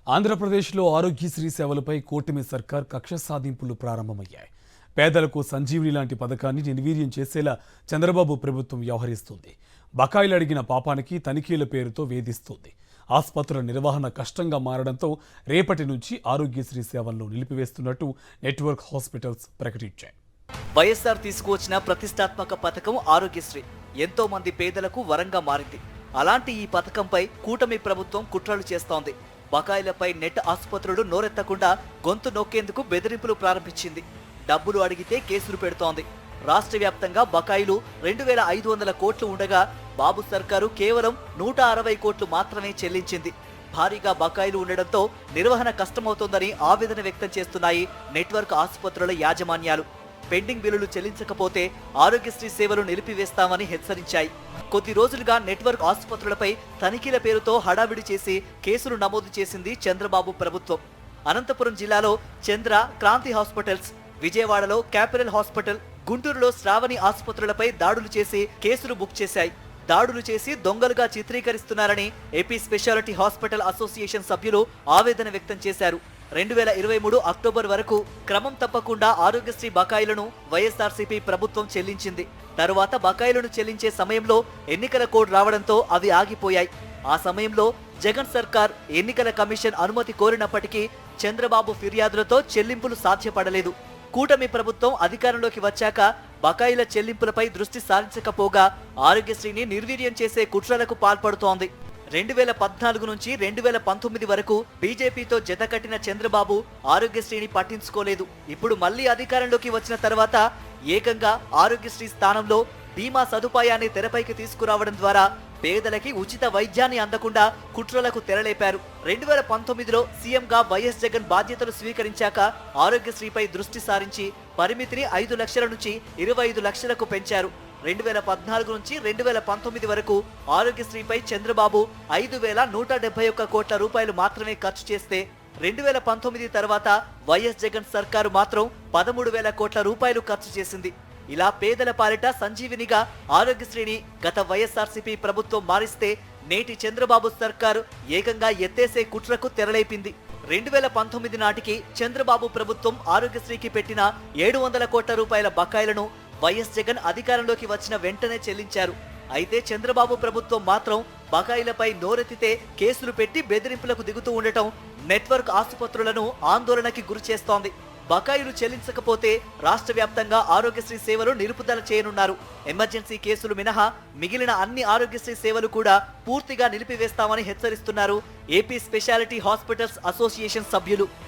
ఆంధ్రప్రదేశ్లో ఆరోగ్యశ్రీ సేవలపై కూటమి సర్కార్ కక్ష సాధింపులు ప్రారంభమయ్యాయి. పేదలకు సంజీవిని లాంటి పథకాన్ని నిర్వీర్యం చేసేలా చంద్రబాబు ప్రభుత్వం వ్యవహరిస్తుంది. బకాయిలు అడిగిన పాపానికి తనిఖీల పేరుతో వేధిస్తుంది. ఆసుపత్రుల నిర్వహణ కష్టంగా మారడంతో రేపటి నుంచి ఆరోగ్యశ్రీ సేవలను నిలిపివేస్తున్నట్టు నెట్వర్క్ హాస్పిటల్స్ ప్రకటించాయి. వైఎస్ఆర్ తీసుకువచ్చిన ప్రతిష్టాత్మక పథకం ఆరోగ్యశ్రీ ఎంతో మంది పేదలకు వరంగా మారింది. అలాంటి ఈ పథకంపై కూటమి ప్రభుత్వం కుట్రలు చేస్తోంది. బకాయిలపై నెట్ ఆసుపత్రులు నోరెత్తకుండా గొంతు నొక్కేందుకు బెదిరింపులు ప్రారంభించింది. డబ్బులు అడిగితే కేసులు పెడుతోంది. రాష్ట్ర వ్యాప్తంగా బకాయిలు 2500 కోట్లు ఉండగా బాబు సర్కారు కేవలం 160 కోట్లు మాత్రమే చెల్లించింది. భారీగా బకాయిలు ఉండడంతో నిర్వహణ కష్టమవుతోందని ఆవేదన వ్యక్తం చేస్తున్నాయి నెట్వర్క్ ఆసుపత్రుల యాజమాన్యాలు. పెండింగ్ బిల్లులు చెల్లించకపోతే ఆరోగ్యశ్రీ సేవలు నిలిపివేస్తామని హెచ్చరించాయి. కొద్ది రోజులుగా నెట్వర్క్ ఆసుపత్రులపై తనిఖీల పేరుతో హడావిడి చేసి కేసులు నమోదు చేసింది చంద్రబాబు ప్రభుత్వం. అనంతపురం జిల్లాలో చంద్ర, క్రాంతి హాస్పిటల్స్, విజయవాడలో క్యాపిటల్ హాస్పిటల్, గుంటూరులో శ్రావణి ఆసుపత్రులపై దాడులు చేసి కేసులు బుక్ చేశాయి. దాడులు చేసి దొంగలుగా చిత్రీకరిస్తున్నారని ఏపీ స్పెషాలిటీ హాస్పిటల్ అసోసియేషన్ సభ్యులు ఆవేదన వ్యక్తం చేశారు. 2023 అక్టోబర్ వరకు క్రమం తప్పకుండా ఆరోగ్యశ్రీ బకాయిలను వైఎస్ఆర్సీపీ ప్రభుత్వం చెల్లించింది. తరువాత బకాయిలను చెల్లించే సమయంలో ఎన్నికల కోడ్ రావడంతో అవి ఆగిపోయాయి. ఆ సమయంలో జగన్ సర్కార్ ఎన్నికల కమిషన్ అనుమతి కోరినప్పటికీ చంద్రబాబు ఫిర్యాదులతో చెల్లింపులు సాధ్యపడలేదు. కూటమి ప్రభుత్వం అధికారంలోకి వచ్చాక బకాయిల చెల్లింపులపై దృష్టి సారించకపోగా ఆరోగ్యశ్రీని నిర్వీర్యం చేసే కుట్రలకు పాల్పడుతోంది. 2014 నుంచి 2019 వరకు బీజేపీతో జతకట్టిన చంద్రబాబు ఆరోగ్యశ్రీని పట్టించుకోలేదు. ఇప్పుడు మళ్లీ అధికారంలోకి వచ్చిన తర్వాత ఏకంగా ఆరోగ్యశ్రీ స్థానంలో బీమా సదుపాయాన్ని తెరపైకి తీసుకురావడం ద్వారా పేదలకి ఉచిత వైద్యాన్ని అందకుండా కుట్రలకు తెరలేపారు. 2019లో సీఎంగా వైఎస్ జగన్ బాధ్యతలు స్వీకరించాక ఆరోగ్యశ్రీపై దృష్టి సారించి పరిమితిని 5 లక్షల నుంచి 25 లక్షలకు పెంచారు. 2014 నుంచి 2019 వరకు ఆరోగ్యశ్రీపై చంద్రబాబు 5171 కోట్ల రూపాయలు మాత్రమే ఖర్చు చేస్తే 2019 తర్వాత వైఎస్ జగన్ సర్కారు మాత్రం 13,000 కోట్ల రూపాయలు ఖర్చు చేసింది. ఇలా పేదల పాలిట సంజీవినిగా ఆరోగ్యశ్రీని గత వైఎస్ఆర్సీపీ ప్రభుత్వం మారిస్తే నేటి చంద్రబాబు సర్కారు ఏకంగా ఎత్తేసే కుట్రకు తెరలేపింది. 2019 నాటికి చంద్రబాబు ప్రభుత్వం ఆరోగ్యశ్రీకి పెట్టిన 700 కోట్ల రూపాయల బకాయిలను వైఎస్ జగన్ అధికారంలోకి వచ్చిన వెంటనే చెల్లించారు. అయితే చంద్రబాబు ప్రభుత్వం మాత్రం బకాయిలపై నోరెత్తితే కేసులు పెట్టి బెదిరింపులకు దిగుతూ ఉండటం నెట్వర్క్ ఆసుపత్రులను ఆందోళనకి గురి చేస్తోంది. బకాయిలు చెల్లించకపోతే రాష్ట్ర వ్యాప్తంగా ఆరోగ్యశ్రీ సేవలు నిలుపుదల చేయనున్నారు. ఎమర్జెన్సీ కేసులు మినహా మిగిలిన అన్ని ఆరోగ్యశ్రీ సేవలు కూడా పూర్తిగా నిలిపివేస్తామని హెచ్చరిస్తున్నారు ఏపీ స్పెషాలిటీ హాస్పిటల్స్ అసోసియేషన్ సభ్యులు.